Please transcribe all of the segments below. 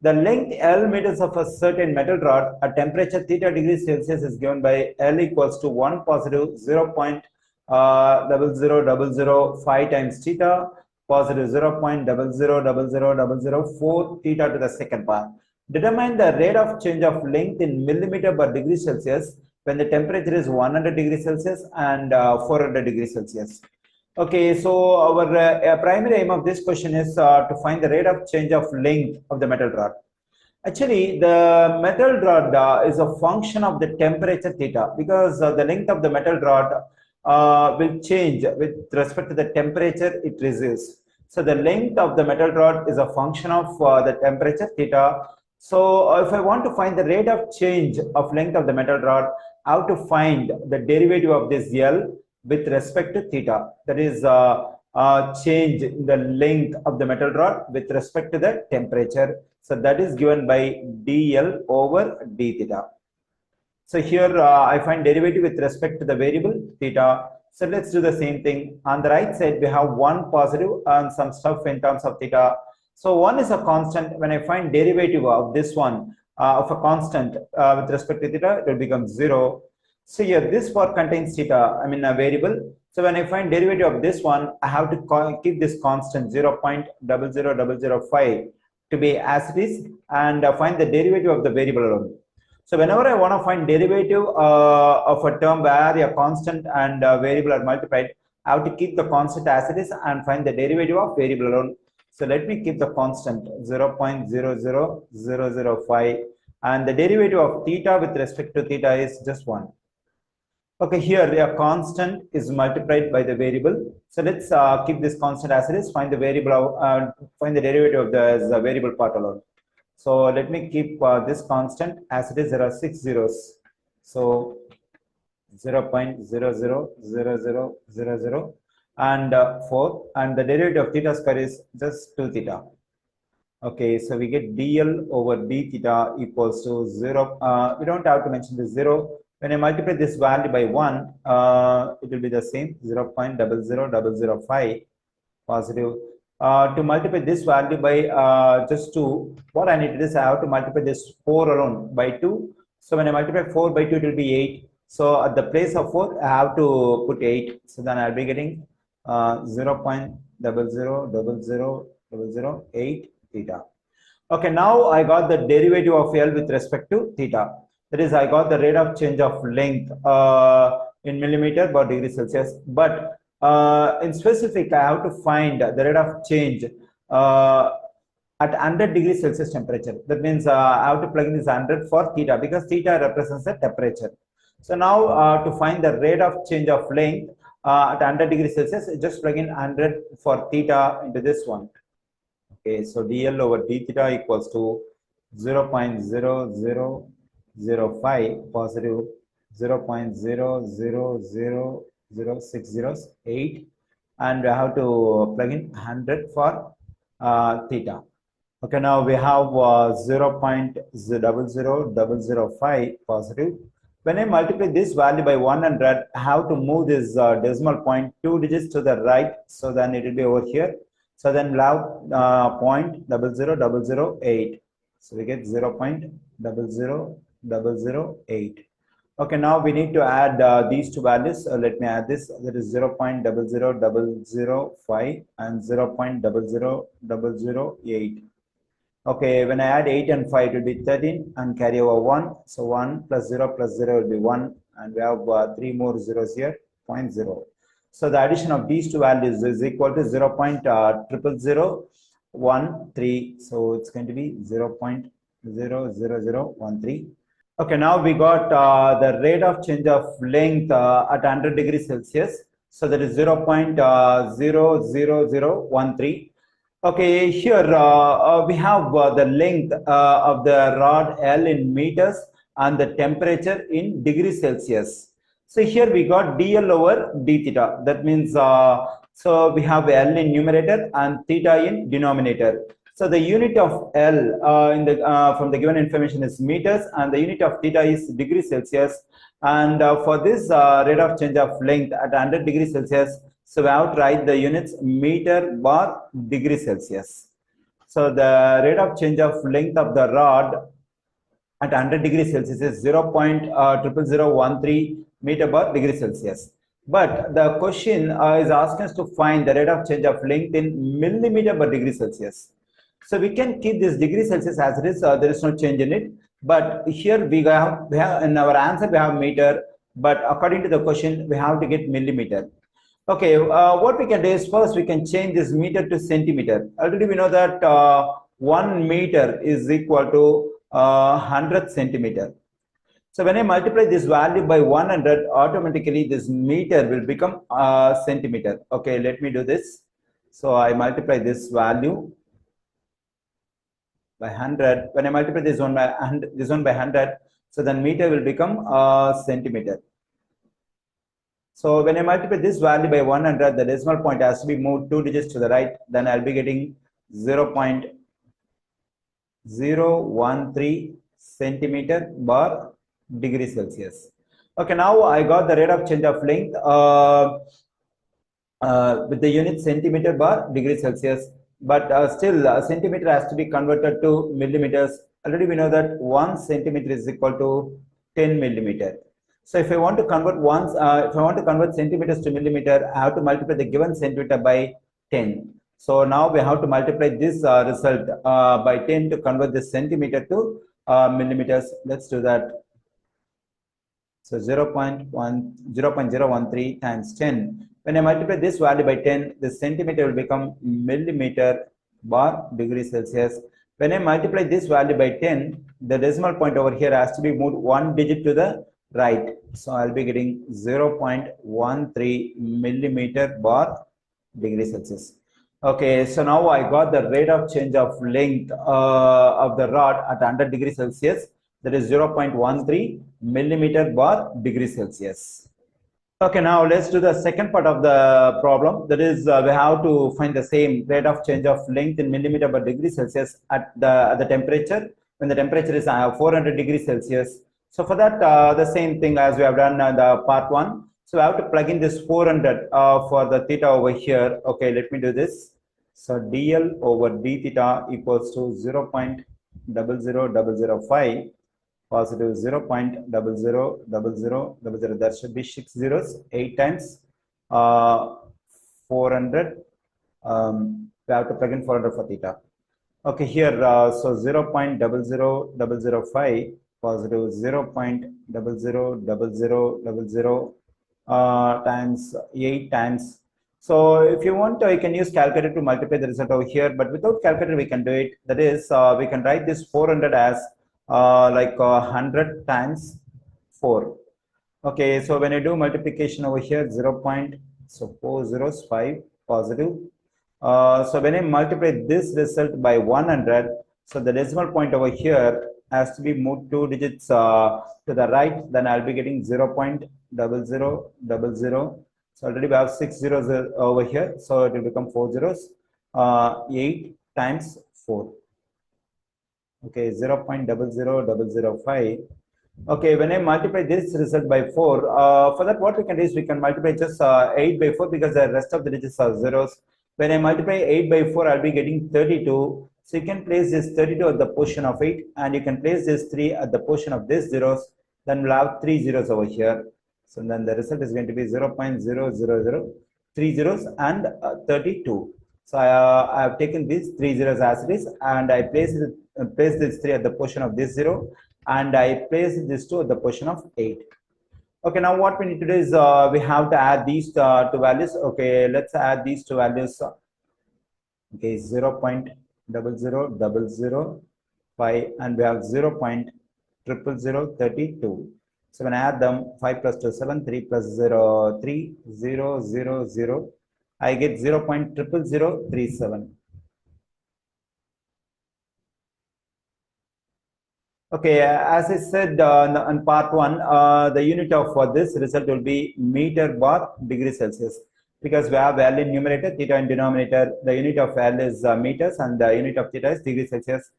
The length L meters of a certain metal rod at temperature theta degrees Celsius is given by L equals to 1 positive 0.00005 times theta positive 0.0000004 theta to the second power. Determine the rate of change of length in millimeter per degree Celsius when the temperature is 100 degrees Celsius and 400 degrees Celsius. Okay, so our primary aim of this question is to find the rate of change of length of the metal rod. Actually, the metal rod is a function of the temperature theta, because the length of the metal rod will change with respect to the temperature it receives. So the length of the metal rod is a function of the temperature theta. So if I want to find the rate of change of length of the metal rod, I have to find the derivative of this L with respect to theta. That is change in the length of the metal rod with respect to the temperature. So that is given by dl over d theta. So here I find derivative with respect to the variable theta. So let's do the same thing. On the right side, we have one positive and some stuff in terms of theta. So one is a constant. When I find derivative of this one of a constant with respect to theta, it will become 0. So here this part contains theta, I mean a variable. So when I find derivative of this one, I have to keep this constant 0.00005 to be as it is, and find the derivative of the variable alone. So whenever I want to find derivative of a term where a constant and variable are multiplied, I have to keep the constant as it is and find the derivative of variable alone. So let me keep the constant 0.00005, and the derivative of theta with respect to theta is just 1. Okay, here a constant is multiplied by the variable. So let's keep this constant as it is, find the variable, find the derivative of the variable part alone. So let me keep this constant as it is. There are 6 zeros. So 0.000000 and 4, and the derivative of theta square is just 2 theta. Okay, so we get dl over d theta equals to 0. We don't have to mention the 0. When I multiply this value by 1, it will be the same, 0.00005 positive. To multiply this value by just 2, what I need to do is I have to multiply this 4 alone by 2. So when I multiply 4 by 2, it will be 8. So at the place of 4, I have to put 8. So then I'll be getting 0.0000008 theta. Okay, now I got the derivative of L with respect to theta. That is, I got the rate of change of length in millimeter per degree Celsius. But in specific, I have to find the rate of change at 100 degrees Celsius temperature. That means I have to plug in this 100 for theta, because theta represents the temperature. So now to find the rate of change of length at 100 degrees Celsius, just plug in 100 for theta into this one. Okay, so dl over d theta equals to 0.00005 positive 0.0000608, and we have to plug in 100 for theta. Okay, now we have 0.00005 positive. When I multiply this value by 100, I have to move this decimal point 2 digits to the right, so then it will be over here. So then we'll have 0.00008. So we get 0.00008. Okay, now we need to add these two values. Let me add this. That is 0.00005 and 0.00008. Okay, when I add 8 and 5, it will be 13 and carry over 1. So 1 plus 0 will be 1, and we have 3 more zeros here, 0.0. So the addition of these two values is equal to 0.00013. So it's going to be 0.00013. Okay, now we got the rate of change of length at 100 degrees Celsius. So that is 0.00013. Okay, here we have the length of the rod L in meters and the temperature in degrees Celsius. So here we got dl over d theta. That means so we have L in numerator and theta in denominator. So the unit of L in the from the given information is meters, and the unit of theta is degrees Celsius. And for this rate of change of length at 100 degrees Celsius, so we have to write the units meter bar degree Celsius. So So the rate of change of length of the rod at 100 degrees Celsius is 0.00013 meter per degree Celsius. But the question is asking us to find the rate of change of length in millimeter per degree Celsius. So we can keep this degree Celsius as it is, there is no change in it. But here we have in our answer we have meter, but according to the question we have to get millimeter. Okay, what we can do is first we can change this meter to centimeter. Already we know that 1 meter is equal to 100 centimeter. So when I multiply this value by 100, automatically this meter will become centimeter. Okay, let me do this. So I multiply this value by 100. When I multiply this one by 100, so then meter will become centimeter. So when I multiply this value by 100, the decimal point has to be moved 2 digits to the right. Then I'll be getting 0.013 centimeter per degree Celsius. Okay, now I got the rate of change of length with the unit centimeter per degree Celsius. But still, centimeter has to be converted to millimeters. Already we know that 1 centimeter is equal to 10 millimeter. So if I want to convert centimeters to millimeter, I have to multiply the given centimeter by 10. So now we have to multiply this result by 10 to convert this centimeter to millimeters. Let's do that. So 0.013 times 10. When I multiply this value by 10, the centimeter will become millimeter per degree Celsius. When I multiply this value by 10, the decimal point over here has to be moved 1 digit to the right. So I'll be getting 0.13 millimeter per degree Celsius. Okay, so now I got the rate of change of length of the rod at 100 degrees Celsius. That is 0.13 millimeter per degree Celsius. Okay, now let's do the second part of the problem. That is, we have to find the same rate of change of length in millimeter per degree Celsius at the temperature, when the temperature is 400 degrees Celsius. So for that, the same thing as we have done the part 1. So I have to plug in this 400 for the theta over here. Okay, let me do this. So dl over d theta equals to 0.00005 positive 0.000000. There should be 6 zeros, 8 times 400. We have to plug in 400 for theta. Okay, here so 0.00005 positive 0.000000 times 8 times. So if you want, you can use calculator to multiply the result over here, but without calculator we can do it. That is, we can write this 400 as like 100 times 4. Okay, so when I do multiplication over here, 0.405 positive. So when I multiply this result by 100, so the decimal point over here has to be moved 2 digits to the right. Then I'll be getting 0.0000. So already we have 6 zeros over here, so it will become 4 zeros. 8 times 4. Okay, 0.00005. Okay, when I multiply this result by 4, for that what we can do is we can multiply just 8 by 4 because the rest of the digits are zeros. When I multiply 8 by 4, I'll be getting 32. So you can place this 32 at the position of 8, and you can place this 3 at the position of this zeros. Then we'll have 3 zeros over here. So then the result is going to be 0.000 3 zeros and 32. So I have taken these 3 zeros as it is, and I place this 3 at the position of this 0, and I place this 2 at the position of 8. Okay, now what we need to do is we have to add these two values. Okay, let's add these two values. Okay, 0.00005, and we have 0.00032. So when I add them, 5 plus 2 7, 3 plus 0 3, 0 0 0. I get 0.00037. Okay, as I said on part 1, the unit of this result will be meter per degree Celsius, because we have value in numerator, theta in denominator. The unit of L is meters, and the unit of theta is degree Celsius.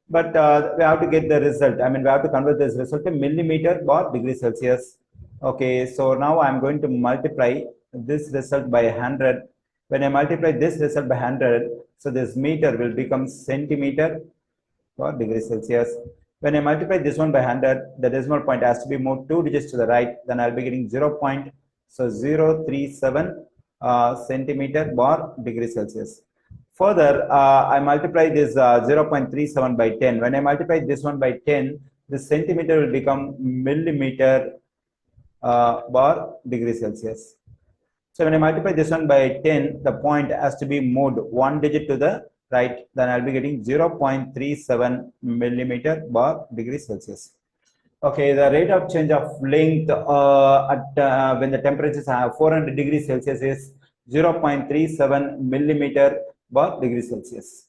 But we have to get the result. I mean, we have to convert this result to millimeter per degree Celsius. Okay, so now I'm going to multiply this result by 100. When I multiply this result by 100, so this meter will become centimeter per degree Celsius. When I multiply this one by 100, the decimal point has to be moved 2 digits to the right. Then I'll be getting 0.037 centimeter per degree Celsius. Further, I multiply this 0.37 by 10. When I multiply this one by 10, the centimeter will become millimeter per degree Celsius. So when I multiply this one by 10, the point has to be moved 1 digit to the right. Then I'll be getting 0.37 millimeter per degree Celsius. Okay, the rate of change of length when the temperatures are 400 degrees Celsius is 0.37 millimeter per degree Celsius.